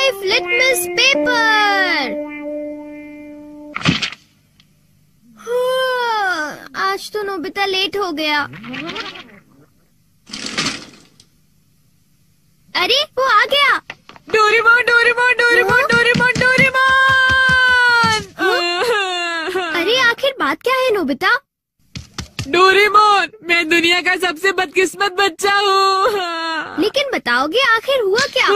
Life litmus paper. आज तो Nobita late हो गया। अरे वो आ गया। Doraemon Doraemon Doraemon Doraemon Doraemon. अरे आखिर बात क्या है नोबिता? डोरेमोन, मैं दुनिया का सबसे बदकिस्मत बच्चा हूँ। लेकिन बताओगे आखिर हुआ क्या?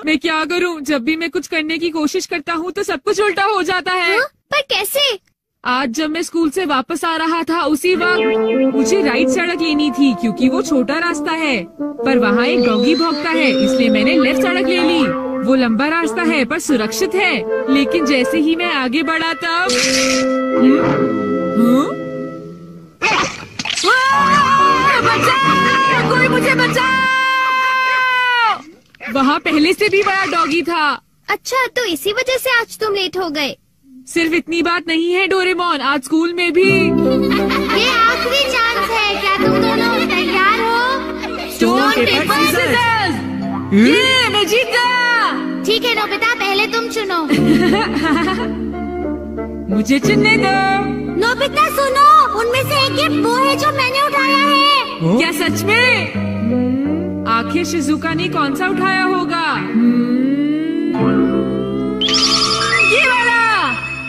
मैं क्या करूँ, जब भी मैं कुछ करने की कोशिश करता हूँ तो सब कुछ उल्टा हो जाता है। पर कैसे? आज जब मैं स्कूल से वापस आ रहा था उसी वक्त मुझे राइट सड़क लेनी थी क्योंकि वो छोटा रास्ता है, पर वहाँ एक डॉगी भौंकता है, इसलिए मैंने लेफ्ट सड़क ले ली। वो लंबा रास्ता है पर सुरक्षित है, लेकिन जैसे ही मैं आगे बढ़ा तब बचाओ! कोई मुझे बचाओ! वहाँ पहले से भी बड़ा डॉगी था। अच्छा, तो इसी वजह से आज तुम लेट हो गए। सिर्फ इतनी बात नहीं है डोरेमोन, आज स्कूल में भी ये आखिरी चांस है। क्या तुम दोनों तैयार हो? Stone paper scissors. ये मैं जीत गया। ठीक है नोबिता, पहले तुम चुनो। मुझे चुनने दो। नोबिता सुनो, उनमें से एक गिफ्ट वो है जो मैंने उठाया है। क्या सच में? आखिर शिजुका ने कौन सा उठाया होगा? ये वाला।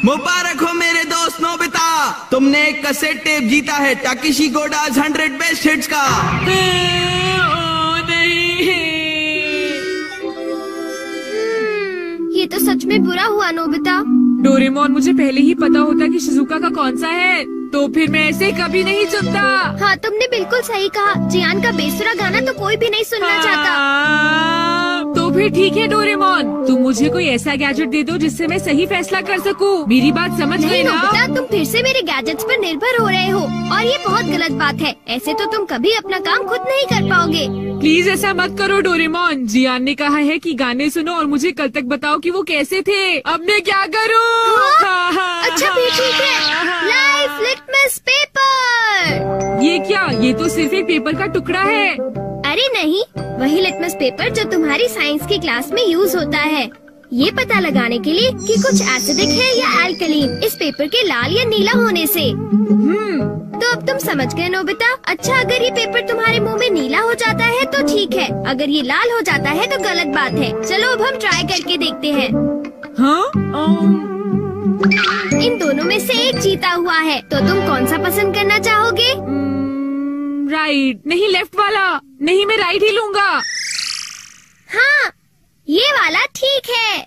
मुबारक हो मेरे दोस्त नोबिता, तुमने एक कैसेट टेप जीता है टाकेशी गोडाज 100 बेस्ट हिट्स का। ये तो सच में बुरा हुआ नोबिता। डोरेमोन, मुझे पहले ही पता होता कि शिजुका का कौन सा है तो फिर मैं ऐसे कभी नहीं चुनता। हाँ, तुमने बिल्कुल सही कहा। जियान का बेसुरा गाना तो कोई भी नहीं सुनना चाहता। तो फिर ठीक है डोरेमोन, तुम मुझे कोई ऐसा गैजेट दे दो जिससे मैं सही फैसला कर सकूं। मेरी बात समझ गए ना? नोबिता, तुम फिर से मेरे गैजेट्स पर निर्भर हो रहे हो और ये बहुत गलत बात है। ऐसे तो तुम कभी अपना काम खुद नहीं कर पाओगे। प्लीज ऐसा मत करो डोरेमोन। जियान ने कहा है कि गाने सुनो और मुझे कल तक बताओ कि वो कैसे थे। अब मैं क्या करूं? अच्छा भी ठीक है। Life litmus paper. ये क्या? ये तो सिर्फ एक पेपर का टुकड़ा है। अरे नहीं, वही लिटमस पेपर जो तुम्हारी साइंस की क्लास में यूज होता है, ये पता लगाने के लिए कि कुछ एसिडिक है या एल्कलीन इस पेपर के लाल या नीला होने से। तो अब तुम समझ गए नोबिता। अच्छा, अगर ये पेपर तुम्हारे मुंह में नीला हो जाता है तो ठीक है, अगर ये लाल हो जाता है तो गलत बात है। चलो अब हम ट्राई करके देखते हैं। इन दोनों में से एक जीता हुआ है, तो तुम कौन सा पसंद करना चाहोगे? राइट। नहीं, लेफ्ट वाला। नहीं, मैं राइट ही लूंगा। हाँ, ये वाला ठीक है।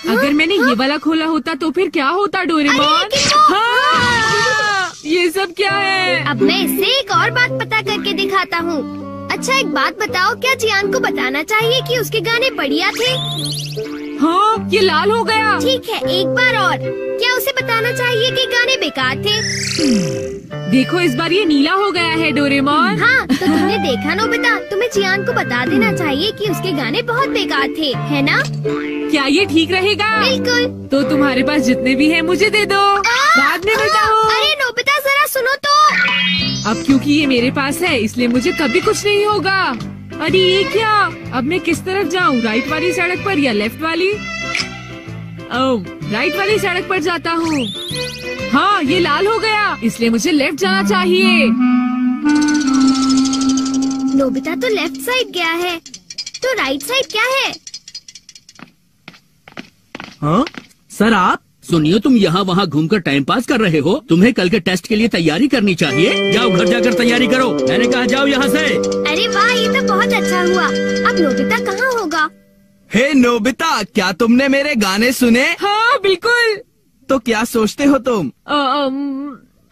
अगर मैंने ये वाला खोला होता तो फिर क्या होता डोरेमोन? ये सब क्या है? अब मैं इससे एक और बात पता करके दिखाता हूँ। अच्छा, एक बात बताओ, क्या जियान को बताना चाहिए कि उसके गाने बढ़िया थे? हाँ, ये लाल हो गया। ठीक है, एक बार और। क्या उसे बताना चाहिए कि गाने बेकार थे? देखो, इस बार ये नीला हो गया है डोरेमोन। हाँ, तो तुमने देखा नोबिता, तुम्हें जियान को बता देना चाहिए कि उसके गाने बहुत बेकार थे, है ना? क्या ये ठीक रहेगा? बिल्कुल। तो तुम्हारे पास जितने भी हैं मुझे दे दो, बाद में बताओ। अरे नोबिता, जरा सुनो तो। अब क्योंकि ये मेरे पास है इसलिए मुझे कभी कुछ नहीं होगा। अरे ये क्या? अब मैं किस तरफ जाऊँ, राइट वाली सड़क पर या लेफ्ट वाली? ओह, राइट वाली सड़क पर जाता हूँ। हाँ, ये लाल हो गया, इसलिए मुझे लेफ्ट जाना चाहिए। नोबिता तो लेफ्ट साइड गया है, तो राइट साइड क्या है? हाँ सर, आप सुनिए, तुम यहाँ वहाँ घूमकर टाइम पास कर रहे हो। तुम्हें कल के टेस्ट के लिए तैयारी करनी चाहिए। जाओ घर जाकर तैयारी करो। मैंने कहा जाओ यहाँ से। अरे वाह, ये तो बहुत अच्छा हुआ। अब नोबिता कहाँ होगा? हे नोबिता, क्या तुमने मेरे गाने सुने? हाँ बिल्कुल। तो क्या सोचते हो तुम?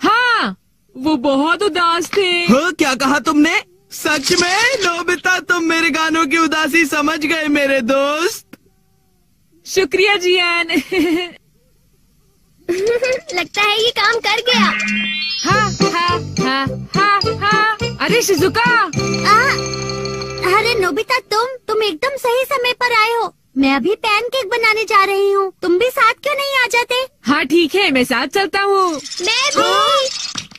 हाँ, वो बहुत उदास थे। हाँ, क्या कहा तुमने? सच में नोबिता, तुम मेरे गानों की उदासी समझ गए मेरे दोस्त। शुक्रिया जियान। लगता है ये काम कर गया। हाँ हाँ हाँ हाँ हाँ। अरे शिजुका। अरे नोबिता, तुम एकदम सही समय पर आए हो। मैं अभी पैनकेक बनाने जा रही हूँ, तुम भी साथ क्यों नहीं आ जाते? हाँ ठीक है, मैं साथ चलता हूँ। मैं भी।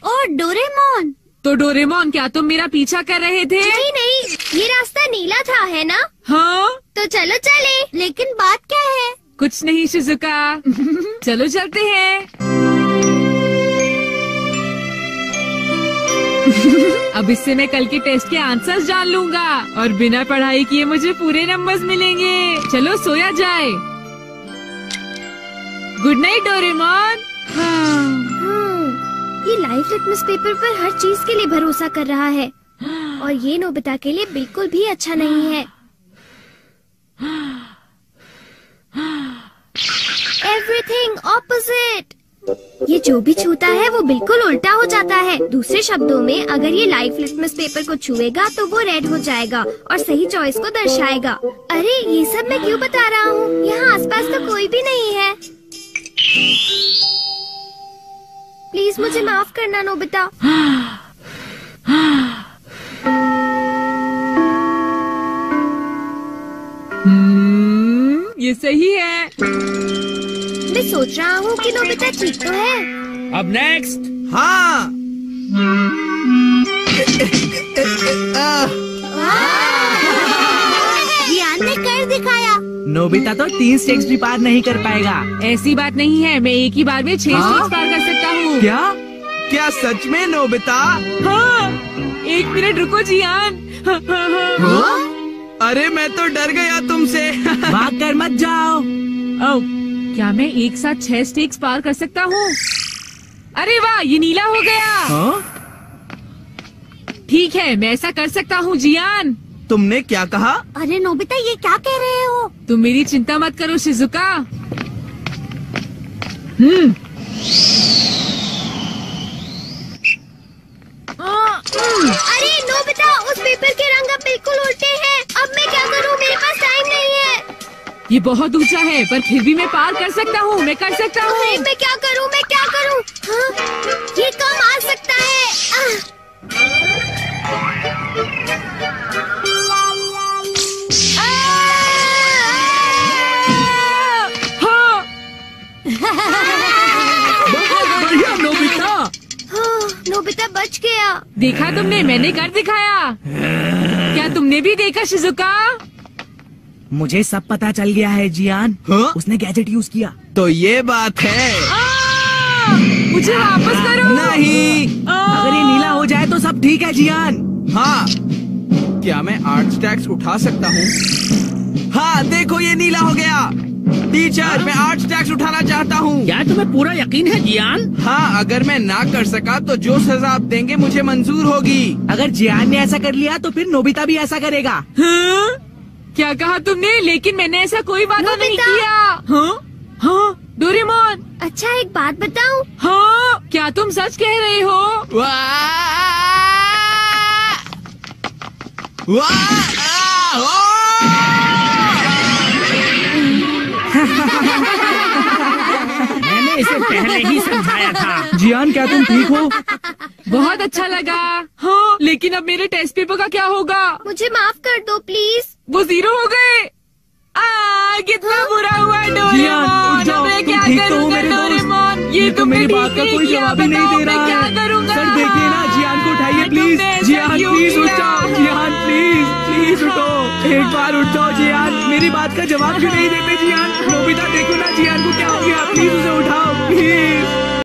और डोरेमोन। तो डोरेमोन, क्या तुम मेरा पीछा कर रहे थे? नहीं, ये रास्ता नीला था, है ना? हाँ कुछ नहीं शिजुका। चलो चलते हैं। अब इससे मैं कल के टेस्ट के आंसर्स जान लूंगा और बिना पढ़ाई किए मुझे पूरे नंबर्स मिलेंगे। चलो सोया जाए। Good night Doraemon. ये लाइफ लिटमस पेपर पर हर चीज के लिए भरोसा कर रहा है और ये नोबिता के लिए बिल्कुल भी अच्छा नहीं है। Everything opposite. ये जो भी छूता है वो बिल्कुल उल्टा हो जाता है। दूसरे शब्दों में अगर ये लाइफ लिटमस पेपर को छुएगा तो वो रेड हो जाएगा और सही चॉइस को दर्शाएगा। अरे ये सब मैं क्यों बता रहा हूँ? यहाँ आसपास तो कोई भी नहीं है। प्लीज मुझे माफ करना नोबिता। ये सही है। मैं सोच रहा हूँ कि नोबिता ठीक तो है। अब नेक्स्ट। हाँ। जियान ने कर दिखाया। नोबिता तो 3 स्टेक्स भी पार नहीं कर पाएगा। ऐसी बात नहीं है, मैं एक ही बार में 6 स्टेक्स पार कर सकता हूँ। क्या? क्या सच में नोबिता? हाँ, 1 मिनट रुको जियान। अरे मैं तो डर गया तुमसे। भाग कर मत जाओ। ओह, क्या मैं एक साथ 6 स्टेक्स पार कर सकता हूँ? अरे वाह, ये नीला हो गया। हाँ? ठीक है, मैं ऐसा कर सकता हूँ जियान। तुमने क्या कहा? अरे नोबिता ये क्या कह रहे हो? तुम मेरी चिंता मत करो शिजुका। अरे नोबिता, उस पेपर के रंग अब बिल्कुल उल्टे हैं। अब मैं क्या करूँ? मेरे पास टाइम नहीं है। ये बहुत ऊंचा है पर फिर भी मैं पार कर सकता हूँ। मैं कर सकता हूँ। अरे मैं क्या करूँ? मैं क्या करूँ? हाँ? ये कम आ सकता है। हाँ। बहुत बढ़िया नोबिता। हाँ, नोबिता बच गया। देखा तुमने, मैंने कर दिखाया। क्या तुमने भी देखा शिजुका? मुझे सब पता चल गया है जियान। हाँ? उसने गैजेट यूज किया। तो ये बात है। मुझे वापस करो। नहीं। अगर ये नीला हो जाए तो सब ठीक है जियान। हाँ। क्या मैं 8 स्टैक्स उठा सकता हूँ? हाँ देखो ये नीला हो गया। टीचर मैं 8 स्टैक्स उठाना चाहता हूँ। क्या तुम्हें पूरा यकीन है जियान? हाँ, अगर मैं ना कर सका तो जो सजा आप देंगे मुझे मंजूर होगी। अगर जियान ने ऐसा कर लिया तो फिर नोबिता भी ऐसा करेगा। हाँ? क्या कहा तुमने? लेकिन मैंने ऐसा कोई वादा नहीं नोबिता। किया। हाँ? हाँ? डोरेमोन। अच्छा एक बात बताऊँ? हाँ? क्या तुम सच कह रहे हो? वाह! वाह! मैंने इसे पहले ही समझाया था। जियान क्या तुम ठीक हो? बहुत अच्छा लगा। हाँ, लेकिन अब मेरे टेस्ट पेपर का क्या होगा? मुझे माफ कर दो प्लीज। वो 0 हो गए। कितना बुरा हुआ जियान, डोरेमोन। उठ जाओ, अब मैं तुम क्या ठीक तो हो करूँगा मेरे दोस्त? डोरेमोन? ये तो मेरी बात का कोई जवाब ही नहीं दे रहा मैं क्या है। करूँगा? सर देखिए ना, जियान को उठाइए प्लीज। तुमने ऐसा जियान क्यों प्लीज उठ किया? जाओ। जियान प्लीज प्लीज उठो। एक बार उठ जाओ जियान। मेरी बात का जवाब क्यों नहीं देते जियान? नोबिता देखो ना जियान को क्या हो गया। प्लीज उसे उठाओ प्लीज।